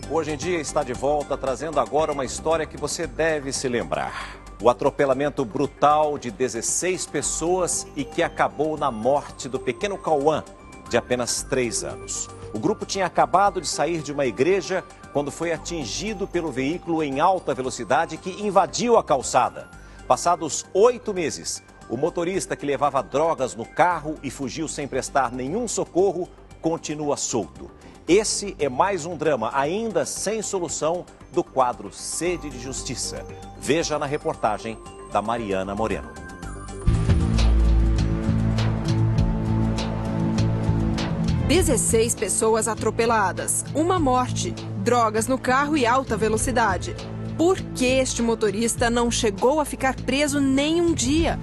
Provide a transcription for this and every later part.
Hoje em Dia está de volta, trazendo agora uma história que você deve se lembrar. O atropelamento brutal de 16 pessoas e que acabou na morte do pequeno Cauã, de apenas 3 anos. O grupo tinha acabado de sair de uma igreja quando foi atingido pelo veículo em alta velocidade que invadiu a calçada. Passados 8 meses, o motorista que levava drogas no carro e fugiu sem prestar nenhum socorro continua solto. Esse é mais um drama ainda sem solução do quadro Sede de Justiça. Veja na reportagem da Mariana Moreno. "16 pessoas atropeladas, uma morte, drogas no carro e alta velocidade. Por que este motorista não chegou a ficar preso nem um dia?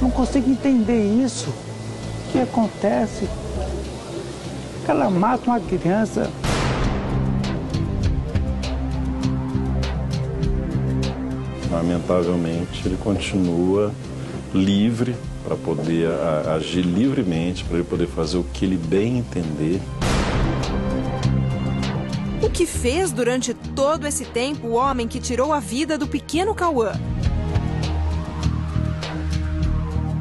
Não consigo entender isso. O que acontece? Ela mata uma criança. Lamentavelmente, ele continua livre para poder agir livremente, para ele poder fazer o que ele bem entender. O que fez durante todo esse tempo o homem que tirou a vida do pequeno Cauã?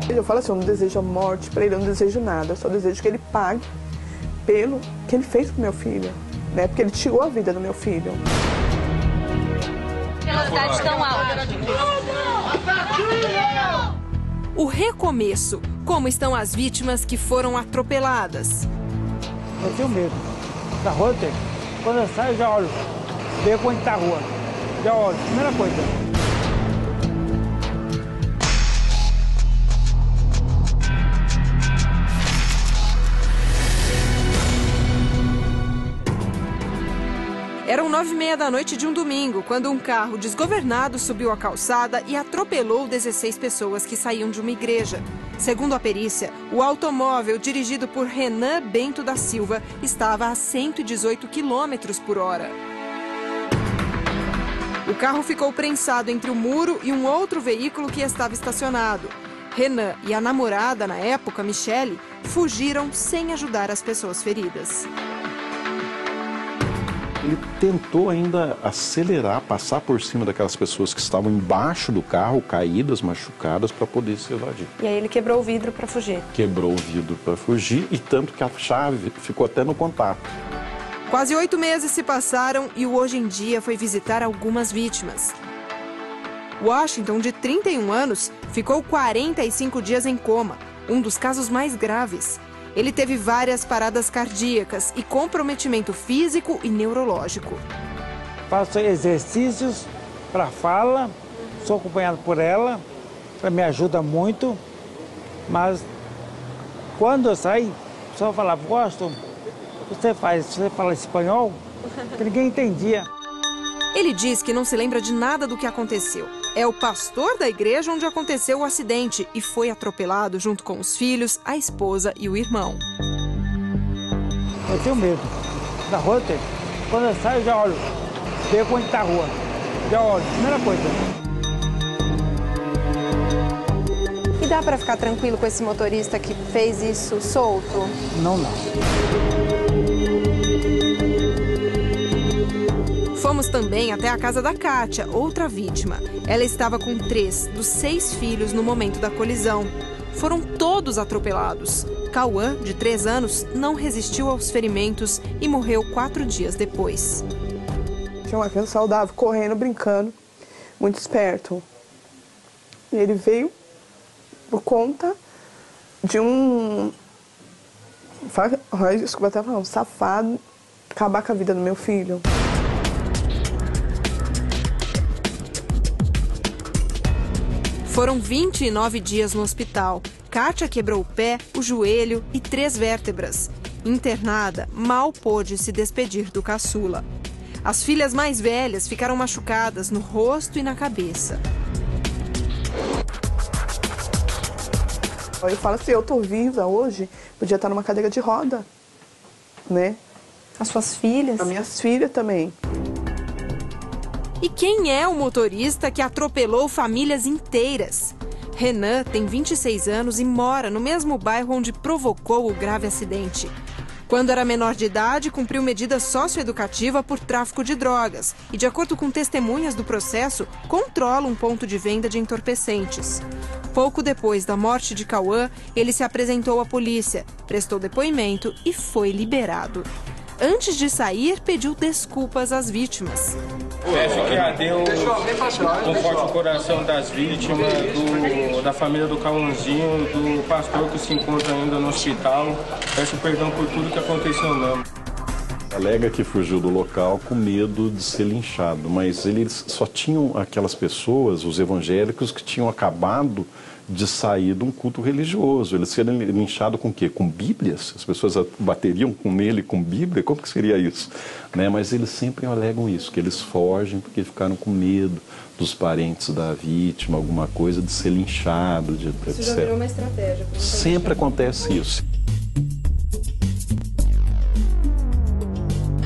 Eu falo assim, eu não desejo a morte para ele, eu não desejo nada, eu só desejo que ele pague pelo que ele fez com meu filho, né? Porque ele tirou a vida do meu filho. Velocidade tão alta. O recomeço. Como estão as vítimas que foram atropeladas? Eu tenho medo. Da rua tem. Quando eu saio, já olho. Vejo onde está a rua. Já olho. Primeira coisa. Eram 9h30 da noite de um domingo, quando um carro desgovernado subiu a calçada e atropelou 16 pessoas que saíam de uma igreja. Segundo a perícia, o automóvel, dirigido por Renan Bento da Silva, estava a 118 km por hora. O carro ficou prensado entre o muro e um outro veículo que estava estacionado. Renan e a namorada, na época, Michele, fugiram sem ajudar as pessoas feridas. Ele tentou ainda acelerar, passar por cima daquelas pessoas que estavam embaixo do carro, caídas, machucadas, para poder se evadir. E aí ele quebrou o vidro para fugir. Quebrou o vidro para fugir e tanto que a chave ficou até no contato. Quase 8 meses se passaram e o Hoje em Dia foi visitar algumas vítimas. Washington, de 31 anos, ficou 45 dias em coma, um dos casos mais graves. Ele teve várias paradas cardíacas e comprometimento físico e neurológico. Faço exercícios para fala, sou acompanhado por ela, ela me ajuda muito, mas quando eu saio, só falava, gosto, você fala espanhol? Que ninguém entendia. Ele diz que não se lembra de nada do que aconteceu. É o pastor da igreja onde aconteceu o acidente e foi atropelado junto com os filhos, a esposa e o irmão. Eu tenho medo. Da rua tem. Quando eu saio, já olho. Vejo onde está a rua. Já olho. Primeira coisa. E dá para ficar tranquilo com esse motorista que fez isso solto? Não. Fomos também até a casa da Kátia, outra vítima. Ela estava com 3 dos 6 filhos no momento da colisão. Foram todos atropelados. Cauã, de 3 anos, não resistiu aos ferimentos e morreu 4 dias depois. Tinha uma criança saudável, correndo, brincando, muito esperto. E ele veio por conta de um... Desculpa até falar, um safado, acabar com a vida do meu filho. Foram 29 dias no hospital. Kátia quebrou o pé, o joelho e 3 vértebras. Internada, mal pôde se despedir do caçula. As filhas mais velhas ficaram machucadas no rosto e na cabeça. Eu falo assim, eu tô viva hoje, podia estar numa cadeira de roda, né? As suas filhas? As minhas filhas também. E quem é o motorista que atropelou famílias inteiras? Renan tem 26 anos e mora no mesmo bairro onde provocou o grave acidente. Quando era menor de idade, cumpriu medida socioeducativa por tráfico de drogas e, de acordo com testemunhas do processo, controla um ponto de venda de entorpecentes. Pouco depois da morte de Cauã, ele se apresentou à polícia, prestou depoimento e foi liberado. Antes de sair, pediu desculpas às vítimas. Peço que a Deus conforte o coração das vítimas, da família do Cauãzinho, do pastor que se encontra ainda no hospital. Peço perdão por tudo que aconteceu mesmo. Alega que fugiu do local com medo de ser linchado, mas eles só tinham aquelas pessoas, os evangélicos, que tinham acabado de sair de um culto religioso. Eles seriam linchados com o quê? Com Bíblias? As pessoas bateriam com ele com Bíblia? Como que seria isso? Né? Mas eles sempre alegam isso, que eles fogem porque ficaram com medo dos parentes da vítima, alguma coisa de ser linchado, de etc. Isso já virou uma estratégia. Sempre acontece isso.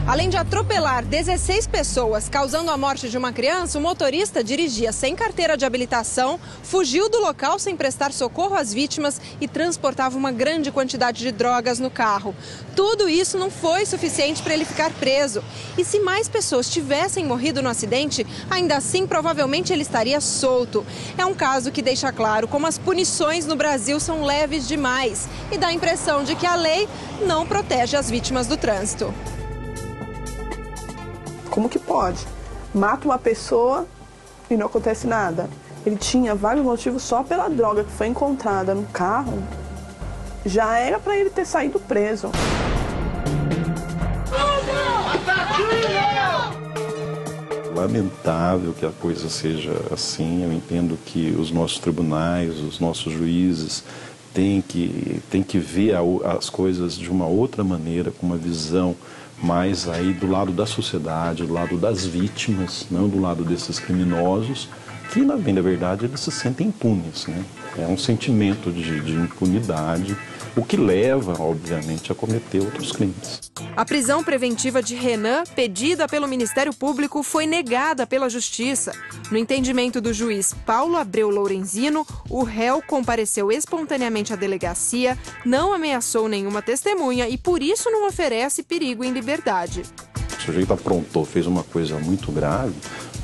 Além de atropelar 16 pessoas, causando a morte de uma criança, o motorista dirigia sem carteira de habilitação, fugiu do local sem prestar socorro às vítimas e transportava uma grande quantidade de drogas no carro. Tudo isso não foi suficiente para ele ficar preso. E se mais pessoas tivessem morrido no acidente, ainda assim provavelmente ele estaria solto. É um caso que deixa claro como as punições no Brasil são leves demais e dá a impressão de que a lei não protege as vítimas do trânsito. Como que pode? Mata uma pessoa e não acontece nada. Ele tinha vários motivos só pela droga que foi encontrada no carro. Já era para ele ter saído preso. Lamentável que a coisa seja assim. Eu entendo que os nossos tribunais, os nossos juízes têm que ver as coisas de uma outra maneira, com uma visão mais aí do lado da sociedade, do lado das vítimas, não do lado desses criminosos, que na bem da verdade eles se sentem impunes, né? É um sentimento de impunidade, o que leva, obviamente, a cometer outros crimes. A prisão preventiva de Renan, pedida pelo Ministério Público, foi negada pela Justiça. No entendimento do juiz Paulo Abreu Lourenzino, o réu compareceu espontaneamente à delegacia, não ameaçou nenhuma testemunha e, por isso, não oferece perigo em liberdade. O sujeito aprontou, fez uma coisa muito grave.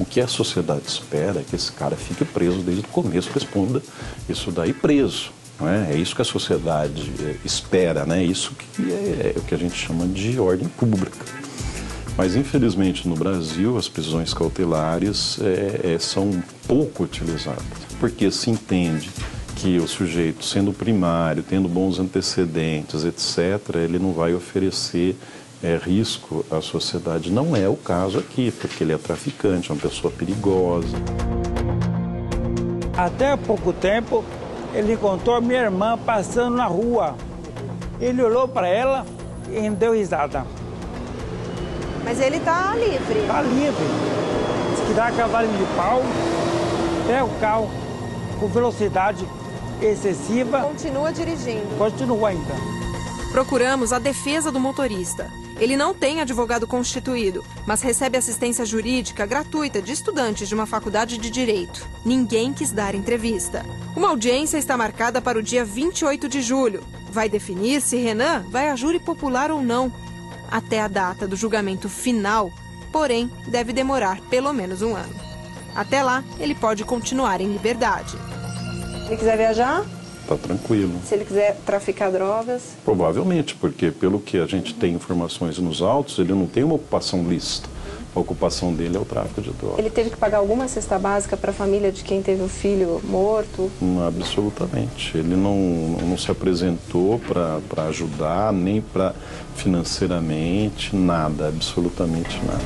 O que a sociedade espera é que esse cara fique preso desde o começo, responda isso daí preso. Não é? É isso que a sociedade espera, né? Isso que é o que a gente chama de ordem pública. Mas, infelizmente, no Brasil, as prisões cautelares são pouco utilizadas, porque se entende que o sujeito, sendo primário, tendo bons antecedentes, etc., ele não vai oferecer risco à sociedade. Não é o caso aqui, porque ele é traficante, é uma pessoa perigosa. Até há pouco tempo, ele encontrou a minha irmã passando na rua. Ele olhou para ela e deu risada. Mas ele está livre. Está livre. Diz que dá cavalinho de pau, pega o carro com velocidade excessiva. Continua dirigindo. Continua ainda. Procuramos a defesa do motorista. Ele não tem advogado constituído, mas recebe assistência jurídica gratuita de estudantes de uma faculdade de Direito. Ninguém quis dar entrevista. Uma audiência está marcada para o dia 28 de julho. Vai definir se Renan vai a júri popular ou não. Até a data do julgamento final, porém, deve demorar pelo menos um ano. Até lá, ele pode continuar em liberdade. Se ele quiser viajar? Tá tranquilo. Se ele quiser traficar drogas? Provavelmente, porque pelo que a gente tem informações nos autos, ele não tem uma ocupação lícita. A ocupação dele é o tráfico de drogas. Ele teve que pagar alguma cesta básica para a família de quem teve um filho morto? Absolutamente. Ele não se apresentou para ajudar, nem para financeiramente, nada, absolutamente nada.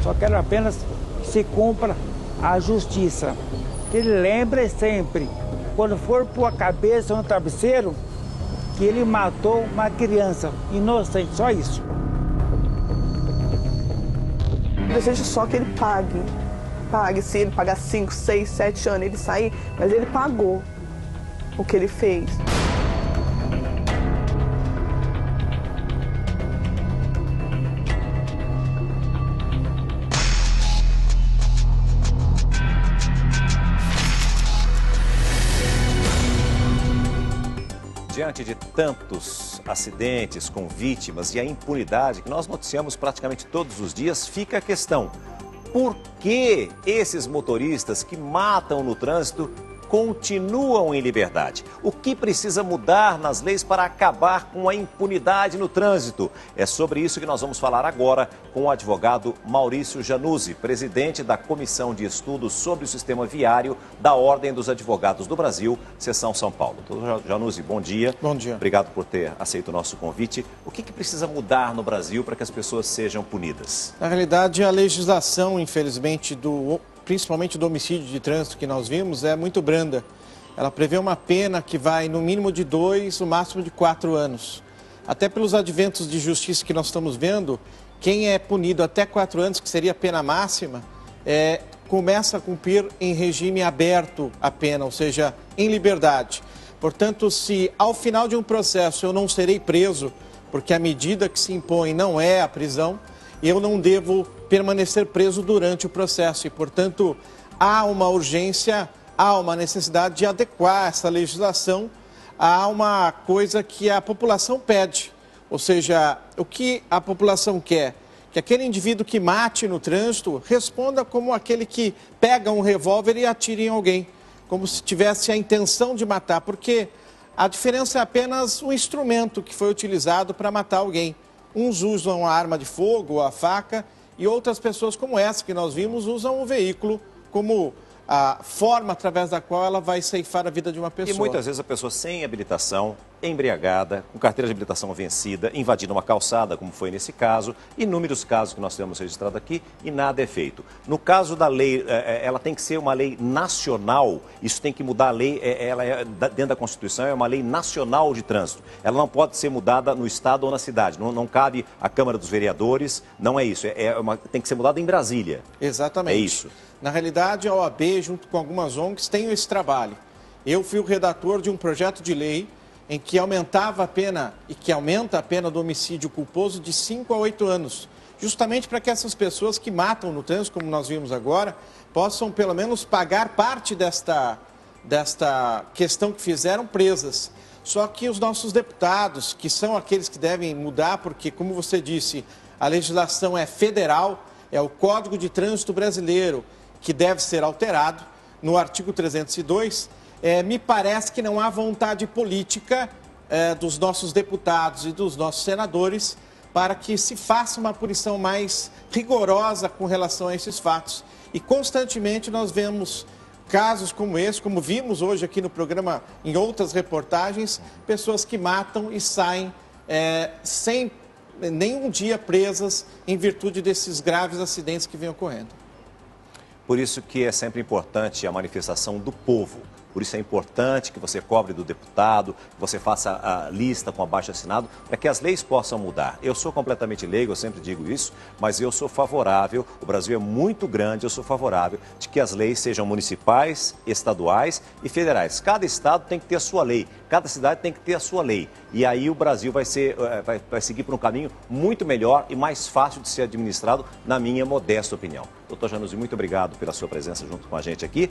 Só quero apenas que se cumpra a justiça. Que ele lembre sempre, quando for pôr a cabeça no travesseiro, que ele matou uma criança inocente, só isso. Eu desejo só que ele pague. Pague, se ele pagar 5, 6, 7 anos, ele sair, mas ele pagou o que ele fez. Diante de tantos acidentes com vítimas e a impunidade que nós noticiamos praticamente todos os dias, fica a questão: por que esses motoristas que matam no trânsito continuam em liberdade? O que precisa mudar nas leis para acabar com a impunidade no trânsito? É sobre isso que nós vamos falar agora com o advogado Maurício Januzzi, presidente da Comissão de Estudos sobre o Sistema Viário da Ordem dos Advogados do Brasil, Seção São Paulo. Doutor Januzzi, bom dia. Bom dia. Obrigado por ter aceito o nosso convite. O que precisa mudar no Brasil para que as pessoas sejam punidas? Na realidade, a legislação, infelizmente, principalmente do homicídio de trânsito que nós vimos, é muito branda. Ela prevê uma pena que vai no mínimo de 2, no máximo de 4 anos. Até pelos adventos de justiça que nós estamos vendo, quem é punido até 4 anos, que seria a pena máxima, começa a cumprir em regime aberto a pena, ou seja, em liberdade. Portanto, se ao final de um processo eu não serei preso, porque a medida que se impõe não é a prisão, eu não devo permanecer preso durante o processo e, portanto, há uma urgência, há uma necessidade de adequar essa legislação a uma coisa que a população pede. Ou seja, o que a população quer? Que aquele indivíduo que mate no trânsito responda como aquele que pega um revólver e atira em alguém, como se tivesse a intenção de matar, porque a diferença é apenas o instrumento que foi utilizado para matar alguém. Uns usam a arma de fogo, a faca, e outras pessoas como essa que nós vimos usam o veículo como a forma através da qual ela vai ceifar a vida de uma pessoa. E muitas vezes a pessoa sem habilitação, embriagada, com carteira de habilitação vencida, invadindo uma calçada, como foi nesse caso, inúmeros casos que nós temos registrado aqui, e nada é feito. No caso da lei, ela tem que ser uma lei nacional, isso tem que mudar a lei, ela dentro da Constituição, é uma lei nacional de trânsito. Ela não pode ser mudada no estado ou na cidade, não cabe à Câmara dos Vereadores, não é isso, tem que ser mudada em Brasília. Exatamente. É isso. Na realidade, a OAB, junto com algumas ONGs, tem esse trabalho. Eu fui o redator de um projeto de lei em que aumentava a pena e que aumenta a pena do homicídio culposo de 5 a 8 anos, justamente para que essas pessoas que matam no trânsito, como nós vimos agora, possam pelo menos pagar parte desta questão que fizeram presas. Só que os nossos deputados, que são aqueles que devem mudar, porque, como você disse, a legislação é federal, é o Código de Trânsito Brasileiro, que deve ser alterado no artigo 302, me parece que não há vontade política dos nossos deputados e dos nossos senadores para que se faça uma punição mais rigorosa com relação a esses fatos. E constantemente nós vemos casos como esse, como vimos hoje aqui no programa, em outras reportagens, pessoas que matam e saem sem nenhum dia presas em virtude desses graves acidentes que vêm ocorrendo. Por isso que é sempre importante a manifestação do povo. Por isso é importante que você cobre do deputado, que você faça a lista com abaixo-assinado, para que as leis possam mudar. Eu sou completamente leigo, eu sempre digo isso, mas eu sou favorável, o Brasil é muito grande, eu sou favorável de que as leis sejam municipais, estaduais e federais. Cada estado tem que ter a sua lei, cada cidade tem que ter a sua lei. E aí o Brasil vai seguir por um caminho muito melhor e mais fácil de ser administrado, na minha modesta opinião. Doutor Januzzi, muito obrigado pela sua presença junto com a gente aqui.